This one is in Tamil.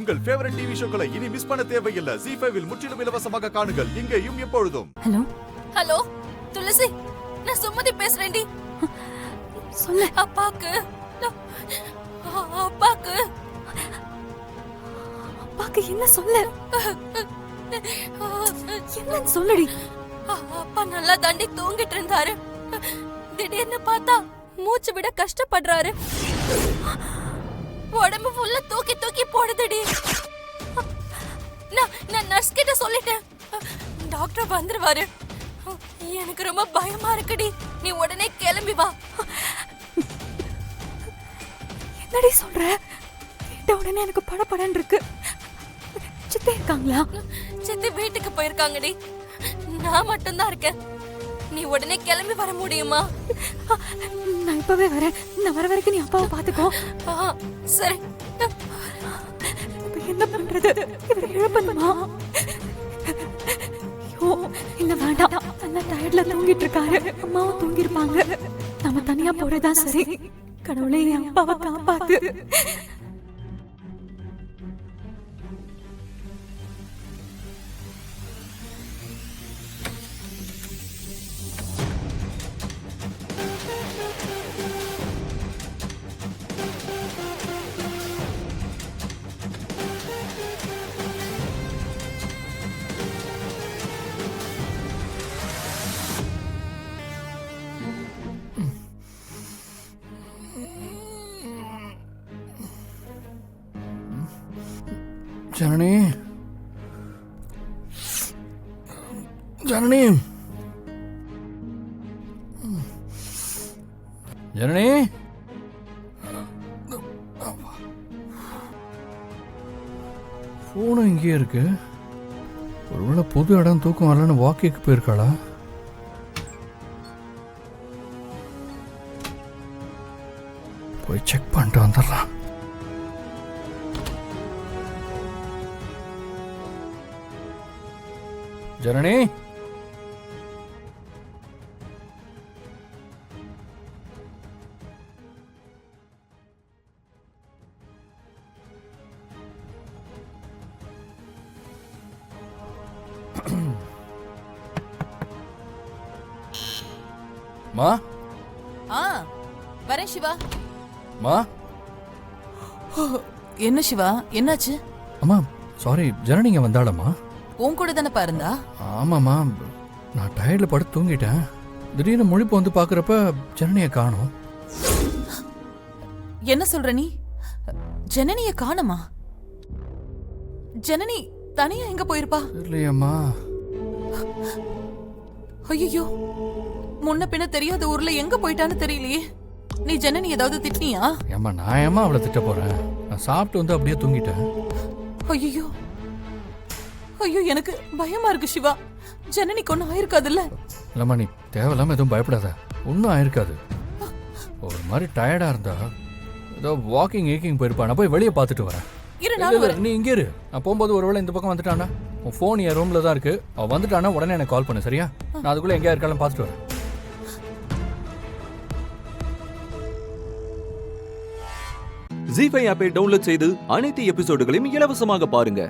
உங்கள் ஃபேவரட் டிவி ஷோக்களை இனி மிஸ் பண்ண தேவையில்லை. ZEE5 இல் முற்றிலும் இலவசமாக காணுங்கள், இங்கேயும் எப்பொழுதும். ஹலோ ஹலோ துளசி, நான் சுமதி பேசுறேன்டி. சொல்லு. அப்பாக்கு என்ன சொல்ல? என்னன்னு சொல்லுடி. அப்பா நல்லா தாண்டி தூங்கிட்டு இருந்தாரு. திடீர்னு பார்த்தா மூச்சு விட கஷ்டப்படுறாரு. உடம்பு ஃபுல்லா தூக்கி தூக்கி போடுதுடி. நான் நர்ஸ் கிட்ட சொல்லிட்டேன், டாக்டர் வந்துருவாரு. எனக்கு ரொம்ப பயமா இருக்குடி, நீ உடனே கிளம்பி வா. என்னடி சொல்ற? கேட்ட உடனே எனக்கு படபடன்னு இருக்கு. சித்தி இருக்காங்களா? சித்தி வீட்டுக்கு போயிருக்காங்கடி, நான் மட்டும்தான் இருக்கேன். நீ உடனே கிளம்பி வர முடியுமா? நான் இப்பவே வரேன். நான் வர வரைக்கும் நீ அப்பாவை பாத்துக்கோ. சரி. என்ன பண்றது? இவரை இழப்பணுமா? இல்ல வேண்டாம், நல்லா டயர்ட்ல தூங்கிட்டு இருக்காரு. அம்மாவும் தூங்கி இருப்பாங்க. நம்ம தனியா போறதா சரி. கடவுளே, என் அப்பாவை காப்பாத்து. ஜனனி, ஜனனி, ஜனனி, போனும் இங்கேயே இருக்கு. ஒருவேளை புது இடம் தூக்கம் வரலன்னு வாக்கிக்கு போயிருக்காளா? போய் செக் பண்ணிட்டு வந்துடலாம். ஜனனி, மா, வரேன் சிவா. மா. என்ன சிவா, என்னாச்சு? அம்மா சாரி, ஜனனிங்க வந்தாளம்மா? உன் கூட தானே பாருந்தா? ஆமாம்மா, நான் டயர்டில் படுத்து தூங்கிட்டேன். திடீர்னு முழிப்பு வந்து பார்க்குறப்ப ஜனனியை காணோம். என்ன சொல்ற நீ? ஜனனிய காணமா? ஜனனி தனியா எங்க போயிருப்பா? இல்லையம்மா. ஐயோ, முன்ன பின்ன தெரியாத ஊர்ல எங்க போயிட்டான்னு தெரியலையே. நீ ஜனனி ஏதாவது திட்டினியா? ஏம்மா, நான் ஏம்மா அவளை திட்ட போறேன்? நான் சாப்பிட்டு வந்து அப்படியே தூங்கிட்டேன். ஐயோ ஐயோ, எனக்கு பயமா இருக்கு சிவா. ஜனனிக்கு ஒன்னும் ஆயிருக்காதுல்ல? இல்லம்மா, நீ தேவையில்லாம எதுவும் பயப்படாத. ஒன்றும் ஆயிருக்காது. ஒரு மாதிரி டயர்டா இருந்தா ஏதோ வாக்கிங் ஏக்கிங் போயிருப்பா. நான் போய் வெளியே பார்த்துட்டு வரேன். இரு, நானும் வரேன். நீ இங்கே இரு. நான் போகும்போது ஒருவேளை இந்த பக்கம் வந்துட்டானா, உன் ஃபோன் என் ரூம்ல தான் இருக்கு. அவ வந்துட்டானா உடனே எனக்கு கால் பண்ணு, சரியா? நான் அதுக்குள்ள எங்கேயா இருக்காலும் பார்த்துட்டு வரேன். ZEE5 ஆப்பை டவுன்லோட் செய்து அனைத்து எபிசோடுகளையும் இலவசமாக பாருங்க.